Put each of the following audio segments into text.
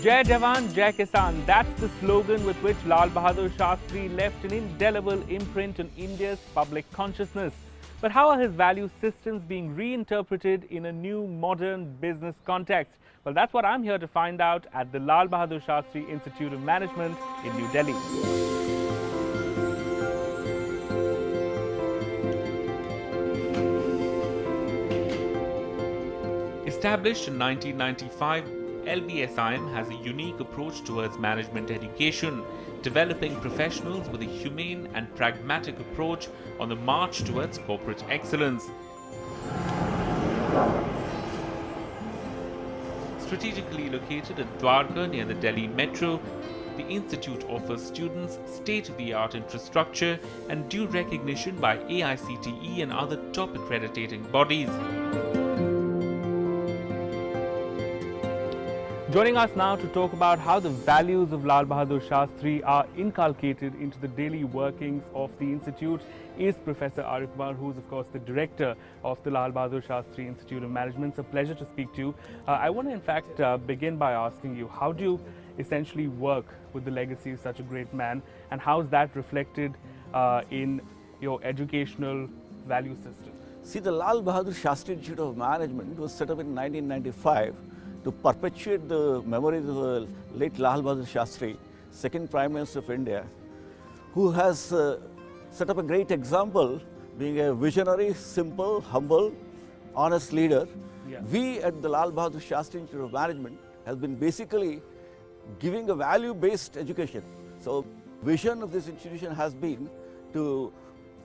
Jai Jawan, Jai Kisan. That's the slogan with which Lal Bahadur Shastri left an indelible imprint on India's public consciousness. But how are his value systems being reinterpreted in a new modern business context? Well, that's what I'm here to find out at the Lal Bahadur Shastri Institute of Management in New Delhi. Established in 1995, LBSIM has a unique approach towards management education, developing professionals with a humane and pragmatic approach on the march towards corporate excellence. Strategically located at Dwarka near the Delhi Metro, the institute offers students state-of-the-art infrastructure and due recognition by AICTE and other top accrediting bodies. Joining us now to talk about how the values of Lal Bahadur Shastri are inculcated into the daily workings of the institute is Professor Arya Kumar, who is of course the director of the Lal Bahadur Shastri Institute of Management. It's a pleasure to speak to you. I want to in fact begin by asking you, how do you essentially work with the legacy of such a great man, and how is that reflected in your educational value system? See, the Lal Bahadur Shastri Institute of Management was set up in 1995 to perpetuate the memories of the late Lal Bahadur Shastri, second Prime Minister of India, who has set up a great example, being a visionary, simple, humble, honest leader. Yeah. We at the Lal Bahadur Shastri Institute of Management has been basically giving a value-based education. So, vision of this institution has been to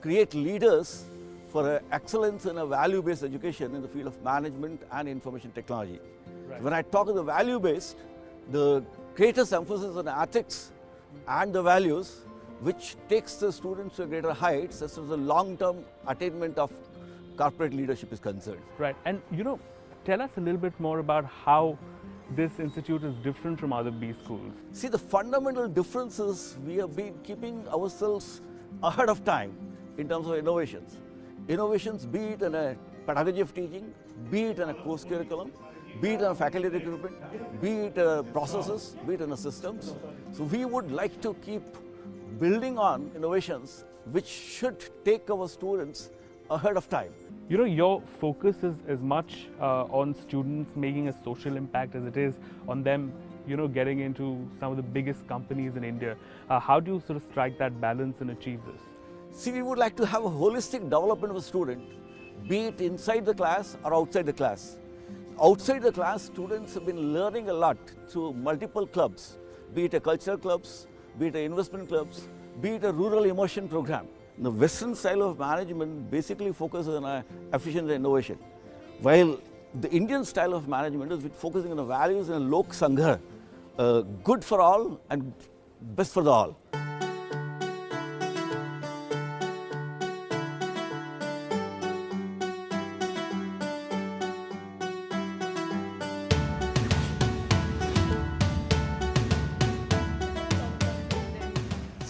create leaders for excellence in a value-based education in the field of management and information technology. Right. When I talk of the value-based, the greatest emphasis on ethics and the values, which takes the students to greater heights as far as the long-term attainment of corporate leadership is concerned. Right, and tell us a little bit more about how this institute is different from other B schools. See, the fundamental difference is we have been keeping ourselves ahead of time in terms of innovations. Innovations, be it in a pedagogy of teaching, be it in a course curriculum, be it in a faculty recruitment, be it processes, be it in systems. So we would like to keep building on innovations which should take our students ahead of time. Your focus is as much on students making a social impact as it is on them, getting into some of the biggest companies in India. How do you sort of strike that balance and achieve this? See, we would like to have a holistic development of a student, be it inside the class or outside the class. Outside the class, students have been learning a lot through multiple clubs, be it a cultural clubs, be it investment clubs, be it a rural immersion program. The Western style of management basically focuses on efficiency and innovation, while the Indian style of management is focusing on the values and Lok Sangha, good for all and best for the all.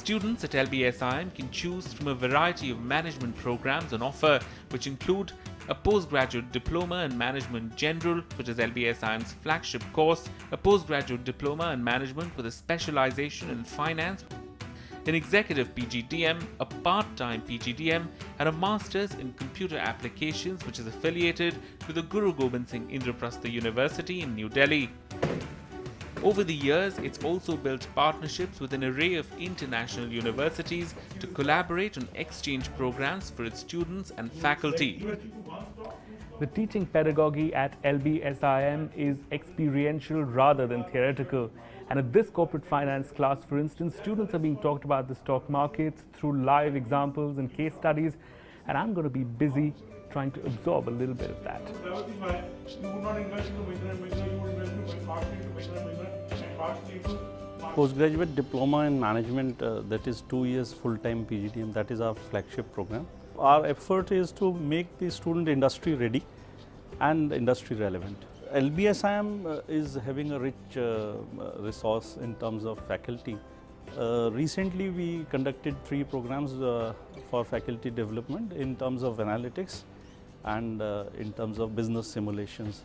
Students at LBSIM can choose from a variety of management programs on offer, which include a postgraduate diploma in management general, which is LBSIM's flagship course, a postgraduate diploma in management with a specialization in finance, an executive PGDM, a part-time PGDM, and a master's in computer applications, which is affiliated with the Guru Gobind Singh Indraprastha University in New Delhi. Over the years, it's also built partnerships with an array of international universities to collaborate on exchange programs for its students and faculty. The teaching pedagogy at LBSIM is experiential rather than theoretical. And at this corporate finance class, for instance, students are being talked about the stock markets through live examples and case studies. And I'm going to be busy trying to absorb a little bit of that. Postgraduate diploma in management, that is 2 years full-time PGDM, that is our flagship program. Our effort is to make the student industry ready and industry relevant. LBSIM is having a rich resource in terms of faculty. Recently we conducted 3 programs for faculty development in terms of analytics and in terms of business simulations.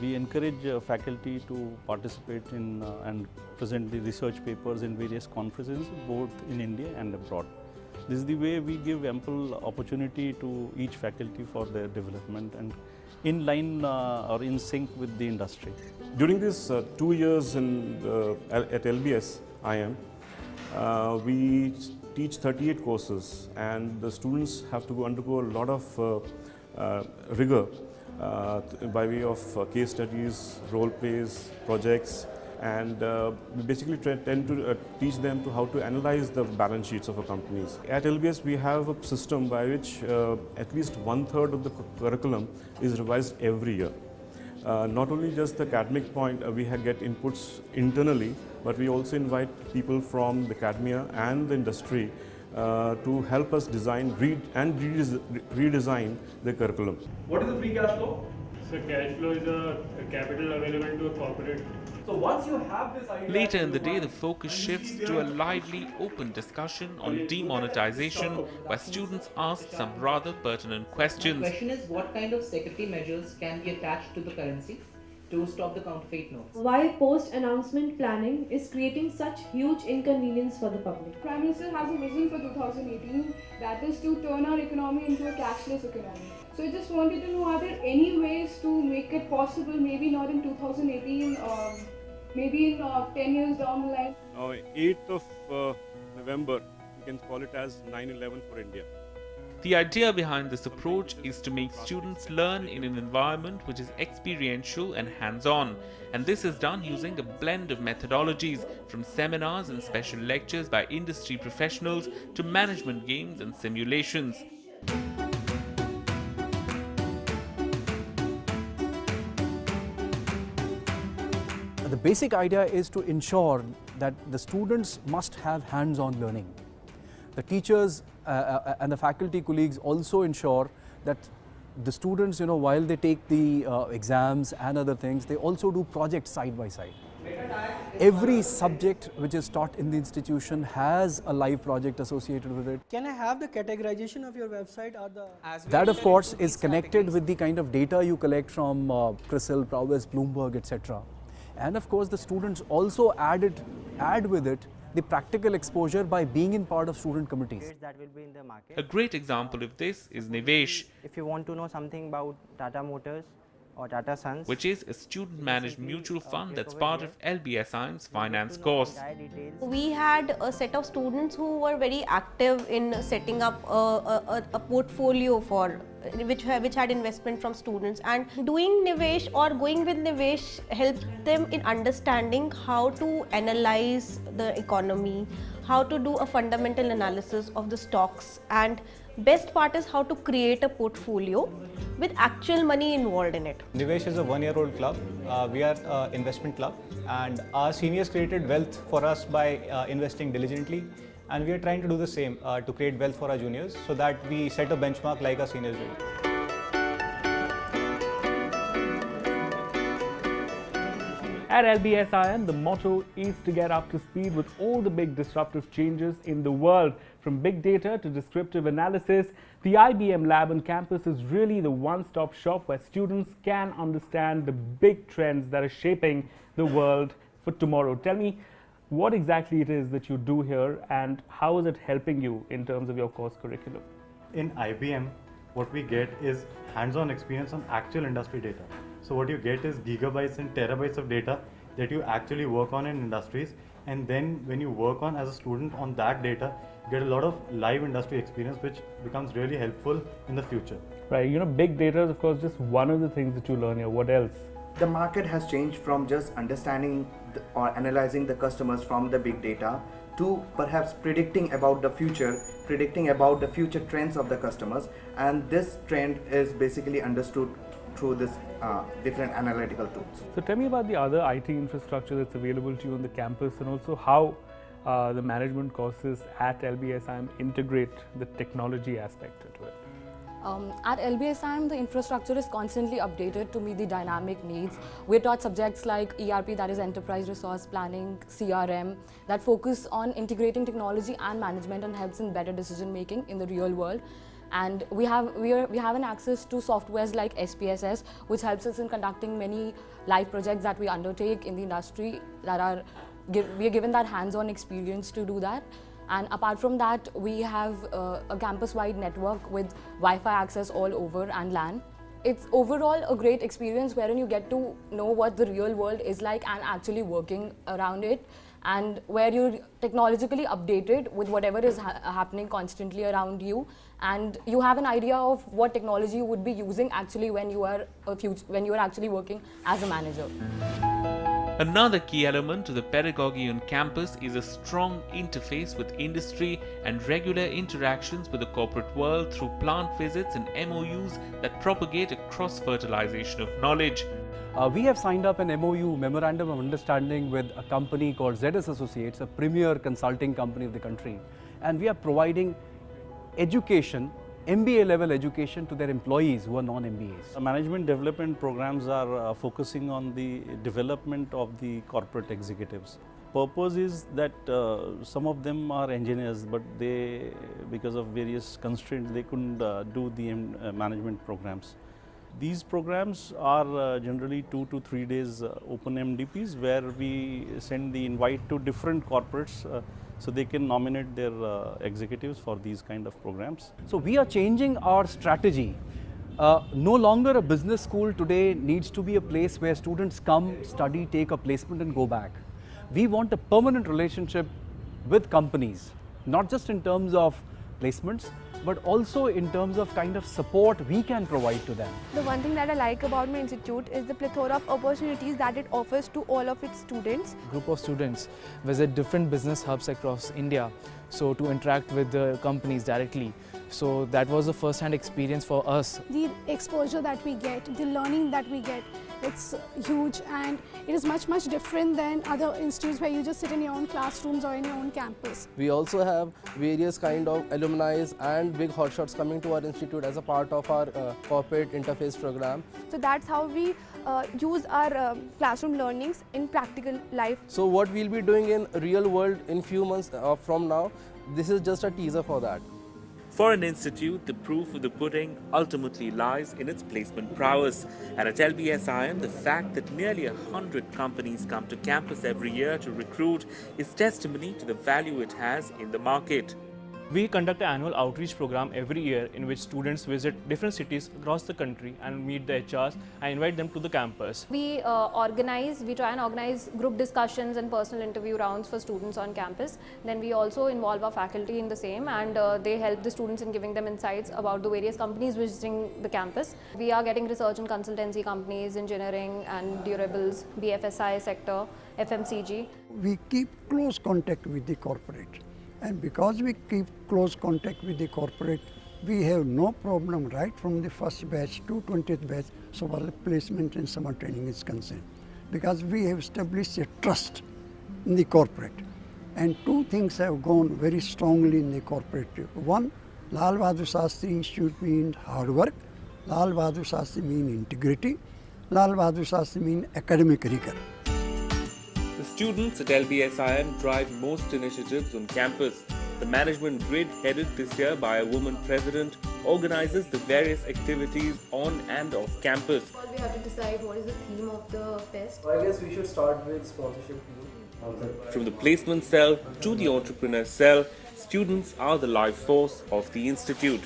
We encourage faculty to participate in and present the research papers in various conferences both in India and abroad. This is the way we give ample opportunity to each faculty for their development and in line or in sync with the industry. During these 2 years at LBSIM, we teach 38 courses, and the students have to undergo a lot of rigor by way of case studies, role plays, projects, and we basically tend to teach them to how to analyze the balance sheets of our companies. At LBS, we have a system by which at least 1/3 of the curriculum is revised every year. Not only just the academic point, we get inputs internally, but we also invite people from the academia and the industry to help us design, redesign the curriculum. What is the free cash flow? So cash flow is a capital available to a corporate. So once you have this idea, Later in the day, the focus shifts to a lively, open discussion on demonetization, where students ask some rather pertinent questions. The question is, what kind of security measures can be attached to the currency to stop the counterfeit notes? Why post-announcement planning is creating such huge inconvenience for the public? Prime Minister has a vision for 2018, that is to turn our economy into a cashless economy. So I just wanted to know, are there any ways to make it possible, maybe not in 2018, maybe in 10 years down the line? 8th of November, we can call it as 9/11 for India. The idea behind this approach is to make students learn in an environment which is experiential and hands-on, and this is done using a blend of methodologies, from seminars and special lectures by industry professionals to management games and simulations. The basic idea is to ensure that the students must have hands-on learning. The teachers and the faculty colleagues also ensure that the students, while they take the exams and other things, they also do projects side by side. Every subject which is taught in the institution has a live project associated with it. Can I have the categorization of your website or the... That of course is connected with the kind of data you collect from CRISIL, Prowess, Bloomberg, etc. And of course the students also add with it the practical exposure by being in part of student committees. That will be in the market. A great example of this is Nivesh, If you want to know something about Tata Motors or Tata Sons, which is a student-managed mutual fund that's part of LBSIM's finance course. We had a set of students who were very active in setting up a portfolio for which had investment from students, and doing Nivesh or going with Nivesh helped them in understanding how to analyze the economy, how to do a fundamental analysis of the stocks, and best part is how to create a portfolio with actual money involved in it. Nivesh is a one-year-old club. We are an investment club, and our seniors created wealth for us by investing diligently, and we are trying to do the same to create wealth for our juniors so that we set a benchmark like our seniors do. At LBSIM, the motto is to get up to speed with all the big disruptive changes in the world. From big data to descriptive analysis, the IBM lab on campus is really the one-stop shop where students can understand the big trends that are shaping the world for tomorrow. Tell me what exactly it is that you do here and how is it helping you in terms of your course curriculum? In IBM, what we get is hands-on experience on actual industry data. So what you get is gigabytes and terabytes of data that you actually work on in industries, and then when you work on as a student on that data, you get a lot of live industry experience which becomes really helpful in the future. Right, big data is of course just one of the things that you learn here. What else? The market has changed from just understanding or analyzing the customers from the big data to perhaps predicting about the future trends of the customers, and this trend is basically understood through this different analytical tools. So tell me about the other IT infrastructure that's available to you on the campus, and also how the management courses at LBSIM integrate the technology aspect into it. At LBSIM, the infrastructure is constantly updated to meet the dynamic needs. We're taught subjects like ERP, that is Enterprise Resource Planning, CRM, that focus on integrating technology and management and helps in better decision making in the real world. And we have an access to softwares like SPSS, which helps us in conducting many live projects that we undertake in the industry that are we are given that hands-on experience to do that. And apart from that, we have a campus-wide network with Wi-Fi access all over and LAN. It's overall a great experience wherein you get to know what the real world is like and actually working around it, and where you're technologically updated with whatever is happening constantly around you, and you have an idea of what technology you would be using actually when you are actually working as a manager. Another key element to the pedagogy on campus is a strong interface with industry and regular interactions with the corporate world through plant visits and MOUs that propagate a cross-fertilization of knowledge. We have signed up an MOU, Memorandum of Understanding, with a company called ZS Associates, a premier consulting company of the country. And we are providing education, MBA level education to their employees who are non-MBAs. Management development programs are focusing on the development of the corporate executives. Purpose is that some of them are engineers, but they, because of various constraints, they couldn't do the management programs. These programs are generally 2 to 3 days open MDPs, where we send the invite to different corporates so they can nominate their executives for these kind of programs. So we are changing our strategy. No longer a business school today needs to be a place where students come, study, take a placement and go back. We want a permanent relationship with companies, not just in terms of placements, but also in terms of kind of support we can provide to them. The one thing that I like about my institute is the plethora of opportunities that it offers to all of its students. Group of students visit different business hubs across India, so to interact with the companies directly. So that was a first-hand experience for us. The exposure that we get, the learning that we get, it's huge, and it is much different than other institutes where you just sit in your own classrooms or in your own campus. We also have various kind of alumni and big hotshots coming to our institute as a part of our corporate interface program. So that's how we use our classroom learnings in practical life. So what we'll be doing in real world in few months from now, this is just a teaser for that. For an institute, the proof of the pudding ultimately lies in its placement prowess. And at LBSIM, the fact that nearly 100 companies come to campus every year to recruit is testimony to the value it has in the market. We conduct an annual outreach program every year in which students visit different cities across the country and meet the HRs and invite them to the campus. We try and organize group discussions and personal interview rounds for students on campus. Then we also involve our faculty in the same, and they help the students in giving them insights about the various companies visiting the campus. We are getting research and consultancy companies, engineering and durables, BFSI sector, FMCG. We keep close contact with the corporate. And because we keep close contact with the corporate, we have no problem right from the first batch to 20th batch so far as placement and summer training is concerned. Because we have established a trust in the corporate. And two things have gone very strongly in the corporate. One, Lal Bahadur Shastri Institute means hard work, Lal Bahadur Shastri means integrity, Lal Bahadur Shastri means academic rigor. The students at LBSIM drive most initiatives on campus. The management grid, headed this year by a woman president, organizes the various activities on and off campus. We have to decide what is the theme of the fest. I guess we should start with sponsorship. From the placement cell to the entrepreneur cell, students are the life force of the institute.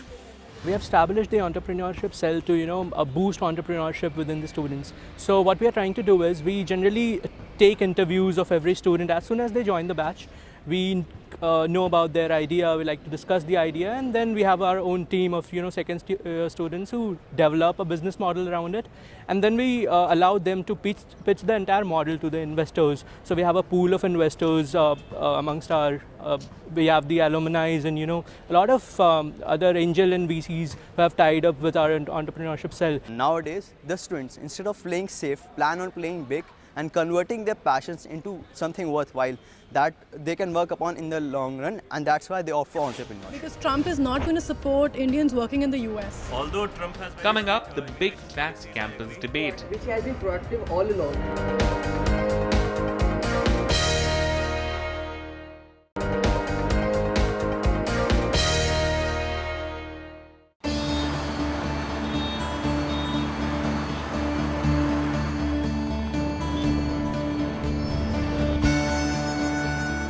We have established the entrepreneurship cell to boost entrepreneurship within the students. So what we are trying to do is we generally take interviews of every student as soon as they join the batch. We know about their idea, we like to discuss the idea, and then we have our own team of second students who develop a business model around it, and then we allow them to pitch the entire model to the investors. So we have a pool of investors amongst our we have the alumni and a lot of other angel and VCs who have tied up with our entrepreneurship cell. Nowadays the students, instead of playing safe, plan on playing big and converting their passions into something worthwhile that they can work upon in the long run, and that's why they opt for entrepreneurship. Because Trump is not going to support Indians working in the US. Although Trump has... Coming up, the big fat campus debate. Which has been proactive all along.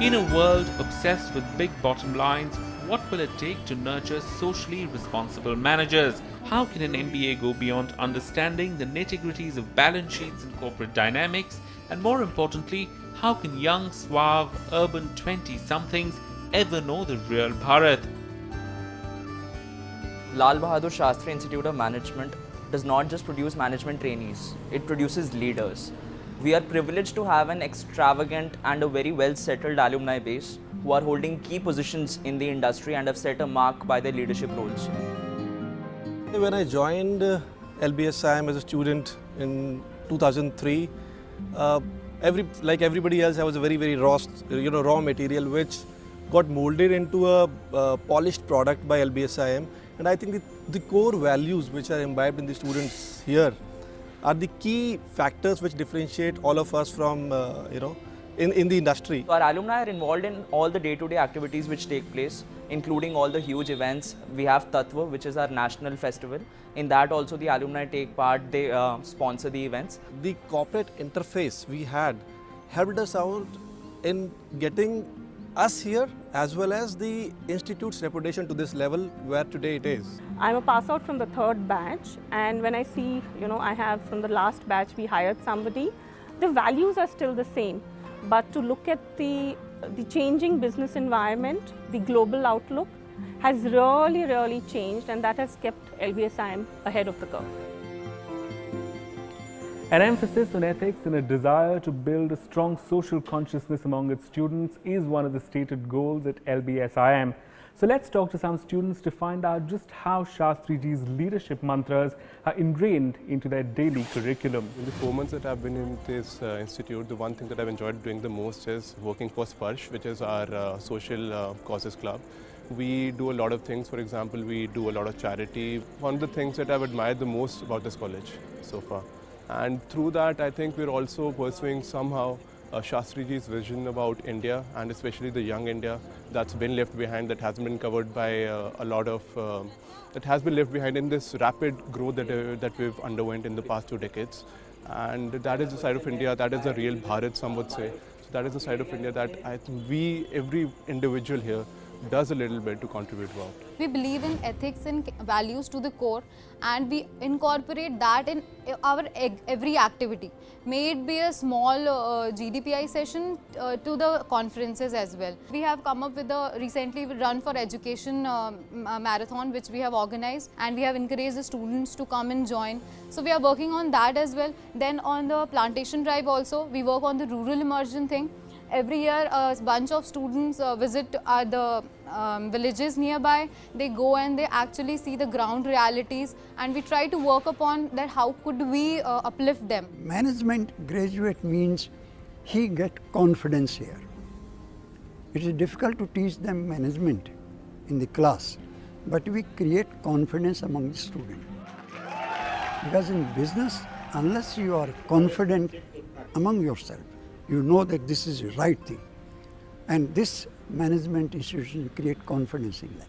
In a world obsessed with big bottom lines, what will it take to nurture socially responsible managers? How can an MBA go beyond understanding the nitty-gritties of balance sheets and corporate dynamics? And more importantly, how can young, suave, urban 20-somethings ever know the real Bharat? Lal Bahadur Shastri Institute of Management does not just produce management trainees, it produces leaders. We are privileged to have an extravagant and a very well-settled alumni base who are holding key positions in the industry and have set a mark by their leadership roles. When I joined LBSIM as a student in 2003, like everybody else, I was a very raw material which got molded into a polished product by LBSIM. And I think the core values which are imbibed in the students here are the key factors which differentiate all of us from, in the industry. Our alumni are involved in all the day-to-day activities which take place, including all the huge events. We have Tattva, which is our national festival. In that also the alumni take part, they sponsor the events. The corporate interface we had helped us out in getting us here as well as the institute's reputation to this level where today it is. I'm a pass out from the third batch, and when I see, I have from the last batch we hired somebody, the values are still the same, but to look at the changing business environment, the global outlook has really changed, and that has kept LBSIM ahead of the curve. An emphasis on ethics and a desire to build a strong social consciousness among its students is one of the stated goals at LBSIM. So let's talk to some students to find out just how Shastriji's leadership mantras are ingrained into their daily curriculum. In the 4 months that I've been in this institute, the one thing that I've enjoyed doing the most is working for Sparsh, which is our social causes club. We do a lot of things. For example, we do a lot of charity. One of the things that I've admired the most about this college so far. And through that, I think we're also pursuing somehow Shastriji's vision about India, and especially the young India that's been left behind, that hasn't been covered by a lot of, that has been left behind in this rapid growth that we've underwent in the past 2 decades. And that is the side of India, that is the real Bharat, some would say. So that is the side of India that I think every individual here, does a little bit to contribute well. We believe in ethics and values to the core, and we incorporate that in our every activity. May it be a small GDPI session to the conferences as well. We have come up with a recently run for education marathon which we have organized, and we have encouraged the students to come and join. So we are working on that as well. Then on the plantation drive also, we work on the rural immersion thing. Every year a bunch of students visit the villages nearby. They go and they actually see the ground realities, and we try to work upon that how could we uplift them. Management graduate means he get confidence here. It is difficult to teach them management in the class, but we create confidence among the students. Because in business, unless you are confident among yourself, you know that this is the right thing. And this management institution create confidence in them.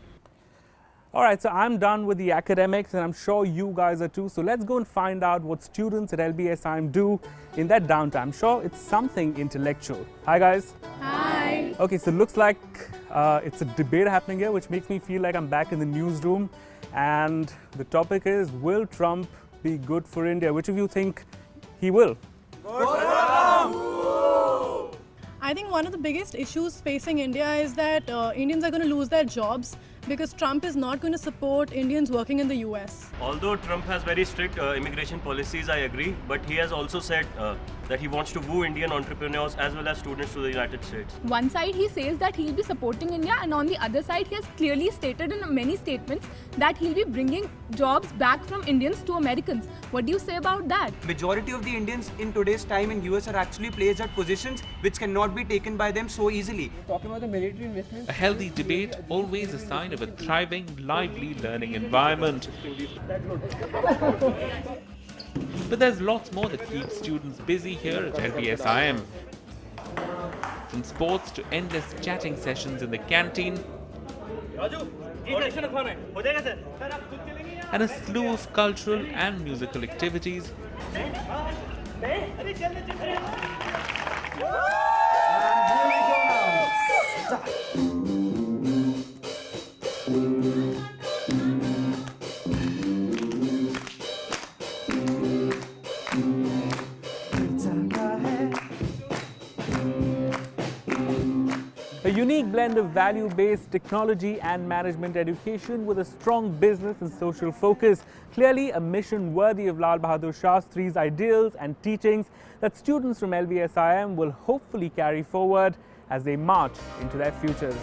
All right, so I'm done with the academics, and I'm sure you guys are too. So let's go and find out what students at LBSIM do in that downtime. I'm sure it's something intellectual. Hi guys. Hi. Okay, so it looks like it's a debate happening here, which makes me feel like I'm back in the newsroom. And the topic is, will Trump be good for India? Which of you think he will? I think one of the biggest issues facing India is that Indians are going to lose their jobs because Trump is not going to support Indians working in the US. Although Trump has very strict immigration policies, I agree, but he has also said that he wants to woo Indian entrepreneurs as well as students to the United States. One side he says that he'll be supporting India, and on the other side he has clearly stated in many statements that he'll be bringing jobs back from Indians to Americans. What do you say about that? Majority of the Indians in today's time in US are actually placed at positions which cannot be taken by them so easily. Talking about the military investment. A healthy debate, always a sign of a thriving, lively learning environment. But there's lots more that keeps students busy here at LBSIM. From sports to endless chatting sessions in the canteen, and a slew of cultural and musical activities. A unique blend of value-based technology and management education with a strong business and social focus. Clearly a mission worthy of Lal Bahadur Shastri's ideals and teachings that students from LBSIM will hopefully carry forward as they march into their futures.